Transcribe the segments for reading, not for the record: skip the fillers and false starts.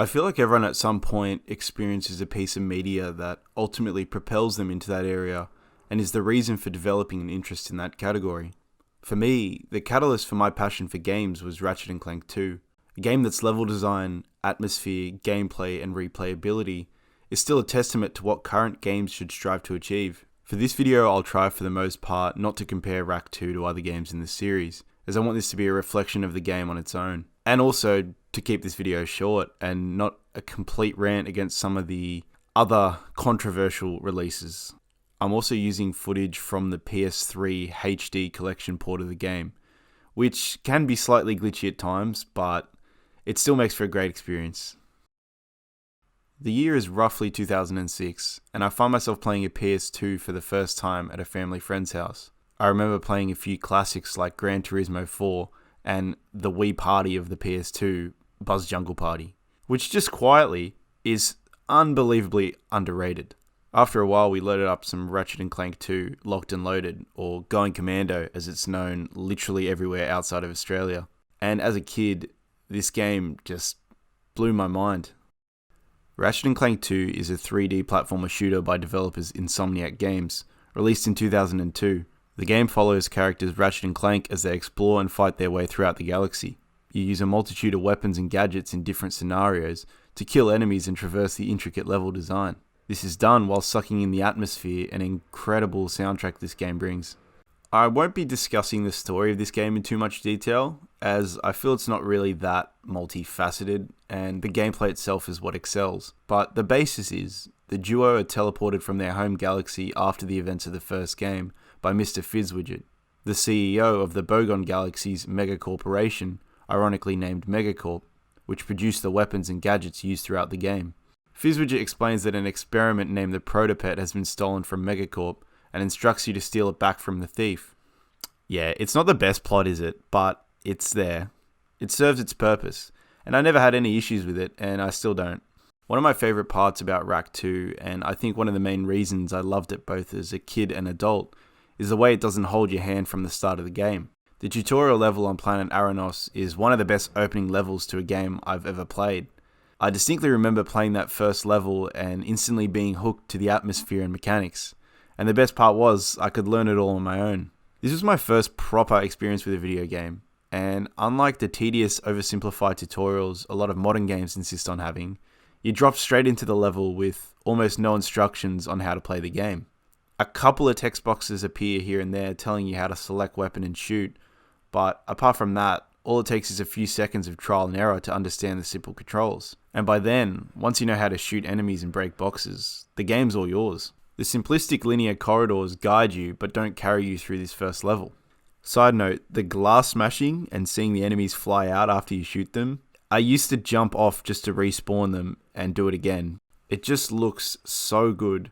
I feel like everyone at some point experiences a piece of media that ultimately propels them into that area and is the reason for developing an interest in that category. For me, the catalyst for my passion for games was Ratchet and Clank 2, a game that's level design, atmosphere, gameplay, and replayability is still a testament to what current games should strive to achieve. For this video, I'll try for the most part not to compare RAC 2 to other games in the series, as I want this to be a reflection of the game on its own. And also to keep this video short and not a complete rant against some of the other controversial releases. I'm also using footage from the PS3 HD collection port of the game, which can be slightly glitchy at times, but it still makes for a great experience. The year is roughly 2006, and I find myself playing a PS2 for the first time at a family friend's house. I remember playing a few classics like Gran Turismo 4 and the Wii Party of the PS2, Buzz Jungle Party, which just quietly is unbelievably underrated. After a while, we loaded up some Ratchet and Clank 2 Locked and Loaded, or Going Commando as it's known literally everywhere outside of Australia. And as a kid, this game just blew my mind. Ratchet and Clank 2 is a 3D platformer shooter by developers Insomniac Games, released in 2002. The game follows characters Ratchet and Clank as they explore and fight their way throughout the galaxy. You use a multitude of weapons and gadgets in different scenarios to kill enemies and traverse the intricate level design. This is done while sucking in the atmosphere and incredible soundtrack this game brings. I won't be discussing the story of this game in too much detail, as I feel it's not really that multifaceted, and the gameplay itself is what excels. But the basis is, the duo are teleported from their home galaxy after the events of the first game by Mr. Fizzwidget, the CEO of the Bogon Galaxy's mega corporation, ironically named Megacorp, which produced the weapons and gadgets used throughout the game. Fizzwidget explains that an experiment named the Protopet has been stolen from Megacorp and instructs you to steal it back from the thief. Yeah, it's not the best plot, is it? But it's there. It serves its purpose, and I never had any issues with it, and I still don't. One of my favourite parts about RAC 2, and I think one of the main reasons I loved it both as a kid and adult, is the way it doesn't hold your hand from the start of the game. The tutorial level on planet Aranos is one of the best opening levels to a game I've ever played. I distinctly remember playing that first level and instantly being hooked to the atmosphere and mechanics. And the best part was, I could learn it all on my own. This was my first proper experience with a video game, and unlike the tedious, oversimplified tutorials a lot of modern games insist on having, you drop straight into the level with almost no instructions on how to play the game. A couple of text boxes appear here and there telling you how to select weapon and shoot, but apart from that, all it takes is a few seconds of trial and error to understand the simple controls. And by then, once you know how to shoot enemies and break boxes, the game's all yours. The simplistic linear corridors guide you but don't carry you through this first level. Side note, the glass smashing and seeing the enemies fly out after you shoot them, I used to jump off just to respawn them and do it again. It just looks so good,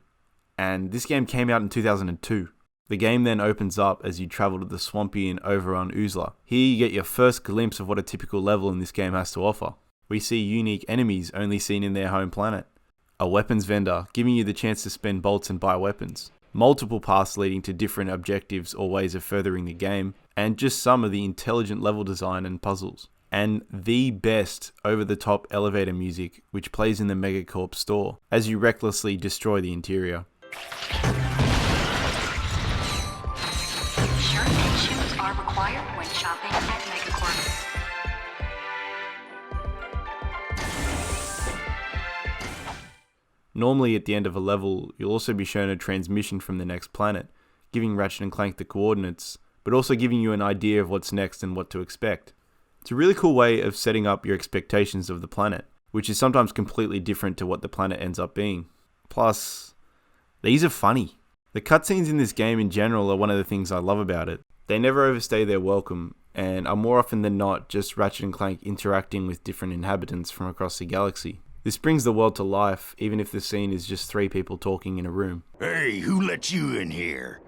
and this game came out in 2002. The game then opens up as you travel to the swampy and overrun Oozla. Here you get your first glimpse of what a typical level in this game has to offer. We see unique enemies only seen in their home planet. A weapons vendor, giving you the chance to spend bolts and buy weapons. Multiple paths leading to different objectives or ways of furthering the game. And just some of the intelligent level design and puzzles. And the best over-the-top elevator music, which plays in the Megacorp store, as you recklessly destroy the interior. Shirt and shoes are required when shopping at Megacorp. Normally at the end of a level, you'll also be shown a transmission from the next planet, giving Ratchet and Clank the coordinates, but also giving you an idea of what's next and what to expect. It's a really cool way of setting up your expectations of the planet, which is sometimes completely different to what the planet ends up being. Plus, these are funny. The cutscenes in this game in general are one of the things I love about it. They never overstay their welcome, and are more often than not just Ratchet and Clank interacting with different inhabitants from across the galaxy. This brings the world to life, even if the scene is just three people talking in a room. Hey, who let you in here?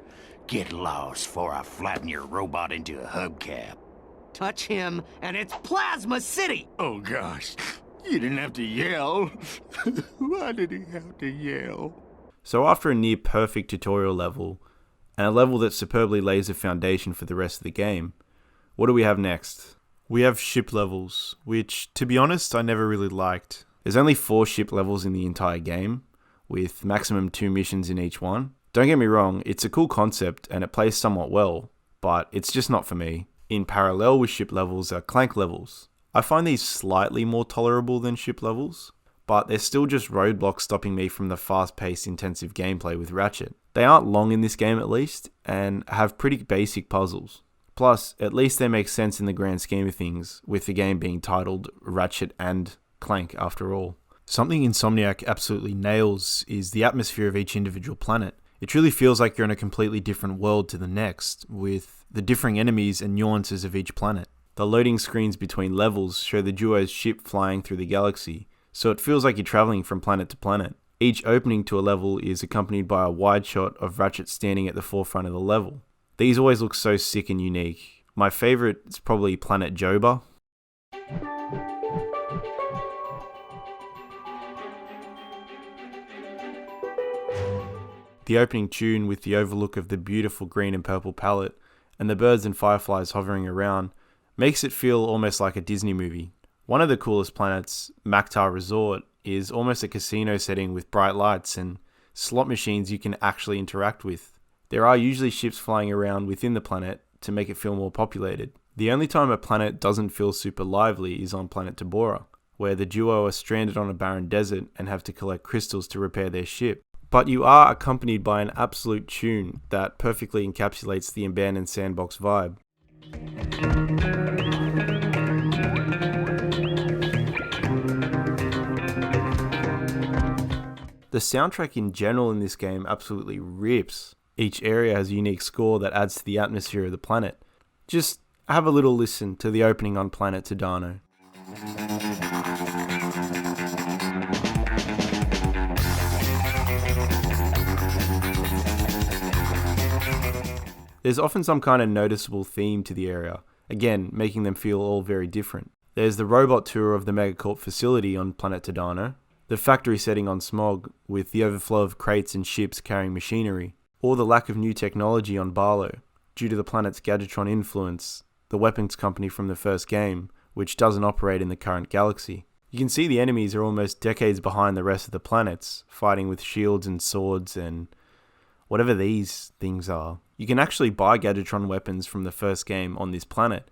Get lost before I flatten your robot into a hubcap. Touch him, and it's Plasma City! Oh gosh, you didn't have to yell. Why did he have to yell? So after a near perfect tutorial level, and a level that superbly lays a foundation for the rest of the game, what do we have next? We have ship levels, which, to be honest, I never really liked. There's only 4 ship levels in the entire game, with maximum 2 missions in each one. Don't get me wrong, it's a cool concept and it plays somewhat well, but it's just not for me. In parallel with ship levels are Clank levels. I find these slightly more tolerable than ship levels, but they're still just roadblocks stopping me from the fast-paced, intensive gameplay with Ratchet. They aren't long in this game at least, and have pretty basic puzzles. Plus, at least they make sense in the grand scheme of things, with the game being titled Ratchet and Clank after all. Something Insomniac absolutely nails is the atmosphere of each individual planet. It truly feels like you're in a completely different world to the next, with the differing enemies and nuances of each planet. The loading screens between levels show the duo's ship flying through the galaxy, so it feels like you're traveling from planet to planet. Each opening to a level is accompanied by a wide shot of Ratchet standing at the forefront of the level. These always look so sick and unique. My favourite is probably Planet Joba. The opening tune with the overlook of the beautiful green and purple palette and the birds and fireflies hovering around makes it feel almost like a Disney movie. One of the coolest planets, Maktar Resort, is almost a casino setting with bright lights and slot machines you can actually interact with. There are usually ships flying around within the planet to make it feel more populated. The only time a planet doesn't feel super lively is on planet Tabora, where the duo are stranded on a barren desert and have to collect crystals to repair their ship. But you are accompanied by an absolute tune that perfectly encapsulates the abandoned sandbox vibe. The soundtrack in general in this game absolutely rips. Each area has a unique score that adds to the atmosphere of the planet. Just have a little listen to the opening on planet Tadano. There's often some kind of noticeable theme to the area, again making them feel all very different. There's the robot tour of the Megacorp facility on planet Tadano, the factory setting on Smog with the overflow of crates and ships carrying machinery, or the lack of new technology on Barlow due to the planet's Gadgetron influence, the weapons company from the first game, which doesn't operate in the current galaxy. You can see the enemies are almost decades behind the rest of the planets, fighting with shields and swords and whatever these things are. You can actually buy Gadgetron weapons from the first game on this planet,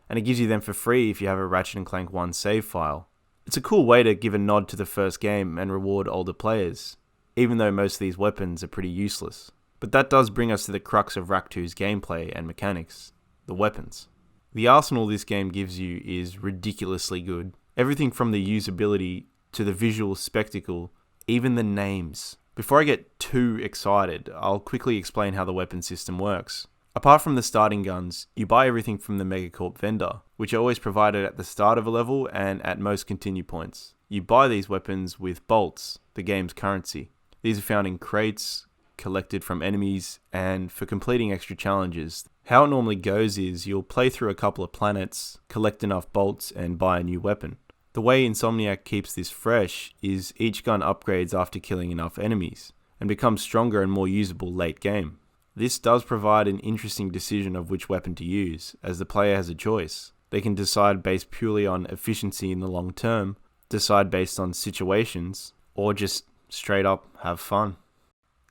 and it gives you them for free if you have a Ratchet and Clank 1 save file. It's a cool way to give a nod to the first game and reward older players, even though most of these weapons are pretty useless. But that does bring us to the crux of Rack 2's gameplay and mechanics, the weapons. The arsenal this game gives you is ridiculously good. Everything from the usability to the visual spectacle, even the names. Before I get too excited, I'll quickly explain how the weapon system works. Apart from the starting guns, you buy everything from the Megacorp vendor, which are always provided at the start of a level and at most continue points. You buy these weapons with bolts, the game's currency. These are found in crates, collected from enemies, and for completing extra challenges. How it normally goes is you'll play through a couple of planets, collect enough bolts, and buy a new weapon. The way Insomniac keeps this fresh is each gun upgrades after killing enough enemies, and becomes stronger and more usable late game. This does provide an interesting decision of which weapon to use, as the player has a choice. They can decide based purely on efficiency in the long term, decide based on situations, or just straight up have fun.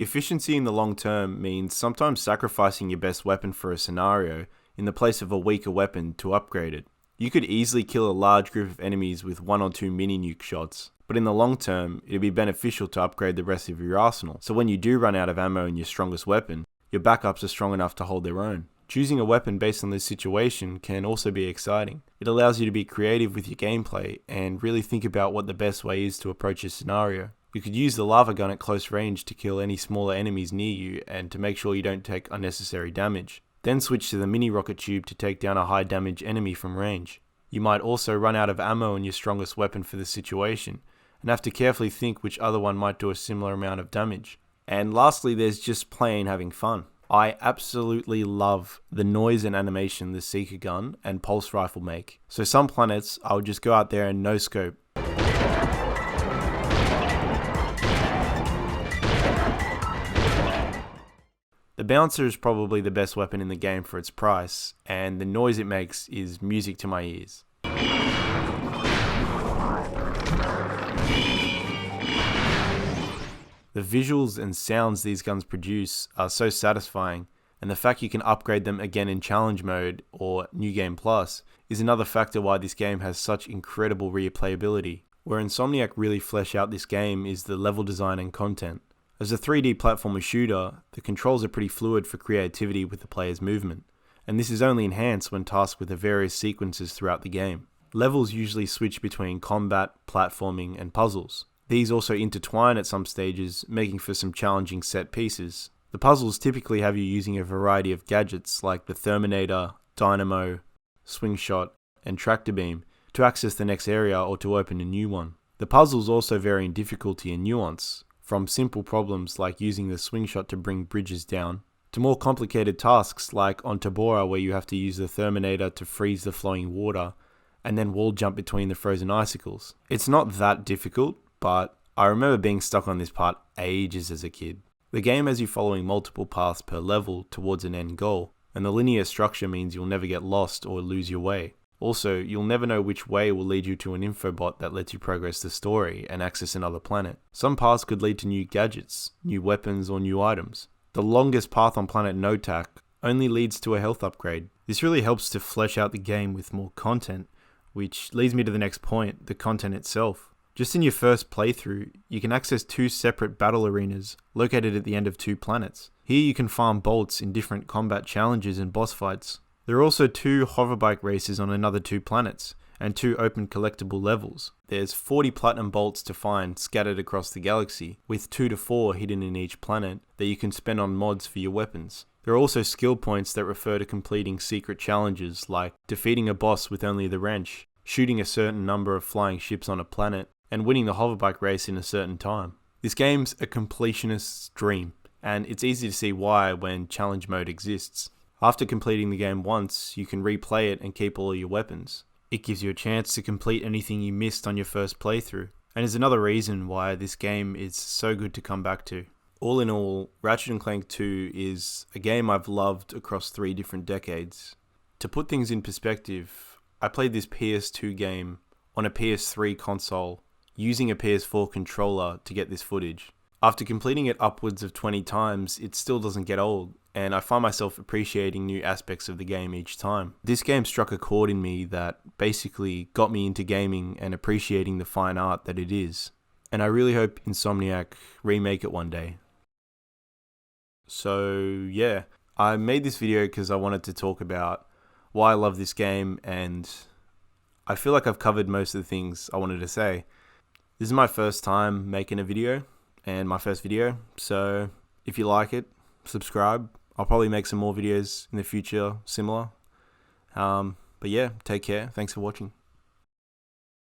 Efficiency in the long term means sometimes sacrificing your best weapon for a scenario in the place of a weaker weapon to upgrade it. You could easily kill a large group of enemies with 1 or 2 mini nuke shots, but in the long term, it'd be beneficial to upgrade the rest of your arsenal, so when you do run out of ammo in your strongest weapon, your backups are strong enough to hold their own. Choosing a weapon based on this situation can also be exciting. It allows you to be creative with your gameplay and really think about what the best way is to approach a scenario. You could use the lava gun at close range to kill any smaller enemies near you and to make sure you don't take unnecessary damage. Then switch to the mini rocket tube to take down a high damage enemy from range. You might also run out of ammo in your strongest weapon for the situation, and have to carefully think which other one might do a similar amount of damage. And lastly, there's just plain having fun. I absolutely love the noise and animation the Seeker gun and Pulse rifle make. So some planets, I would just go out there and no scope. The bouncer is probably the best weapon in the game for its price, and the noise it makes is music to my ears. The visuals and sounds these guns produce are so satisfying, and the fact you can upgrade them again in Challenge Mode or New Game Plus is another factor why this game has such incredible replayability. Where Insomniac really flesh out this game is the level design and content. As a 3D platformer shooter, the controls are pretty fluid for creativity with the player's movement, and this is only enhanced when tasked with the various sequences throughout the game. Levels usually switch between combat, platforming, and puzzles. These also intertwine at some stages, making for some challenging set pieces. The puzzles typically have you using a variety of gadgets like the Terminator, Dynamo, Swing Shot, and Tractor Beam to access the next area or to open a new one. The puzzles also vary in difficulty and nuance, from simple problems like using the Swing Shot to bring bridges down, to more complicated tasks like on Tabora where you have to use the Terminator to freeze the flowing water and then wall jump between the frozen icicles. It's not that difficult, but I remember being stuck on this part ages as a kid. The game has you following multiple paths per level towards an end goal, and the linear structure means you'll never get lost or lose your way. Also, you'll never know which way will lead you to an infobot that lets you progress the story and access another planet. Some paths could lead to new gadgets, new weapons, or new items. The longest path on planet Notak only leads to a health upgrade. This really helps to flesh out the game with more content, which leads me to the next point, the content itself. Just in your first playthrough, you can access 2 separate battle arenas located at the end of 2 planets. Here you can farm bolts in different combat challenges and boss fights. There are also 2 hoverbike races on another 2 planets, and 2 open collectible levels. There's 40 platinum bolts to find scattered across the galaxy, with 2 to 4 hidden in each planet that you can spend on mods for your weapons. There are also skill points that refer to completing secret challenges like defeating a boss with only the wrench, shooting a certain number of flying ships on a planet, and winning the hoverbike race in a certain time. This game's a completionist's dream, and it's easy to see why when challenge mode exists. After completing the game once, you can replay it and keep all your weapons. It gives you a chance to complete anything you missed on your first playthrough, and is another reason why this game is so good to come back to. All in all, Ratchet and Clank 2 is a game I've loved across 3 different decades. To put things in perspective, I played this PS2 game on a PS3 console using a PS4 controller to get this footage. After completing it upwards of 20 times, it still doesn't get old, and I find myself appreciating new aspects of the game each time. This game struck a chord in me that basically got me into gaming and appreciating the fine art that it is. And I really hope Insomniac remake it one day. So yeah, I made this video because I wanted to talk about why I love this game, and I feel like I've covered most of the things I wanted to say. This is my first time making a video, and my first video, so if you like it, subscribe. I'll probably make some more videos in the future similar. But yeah, take care. Thanks for watching.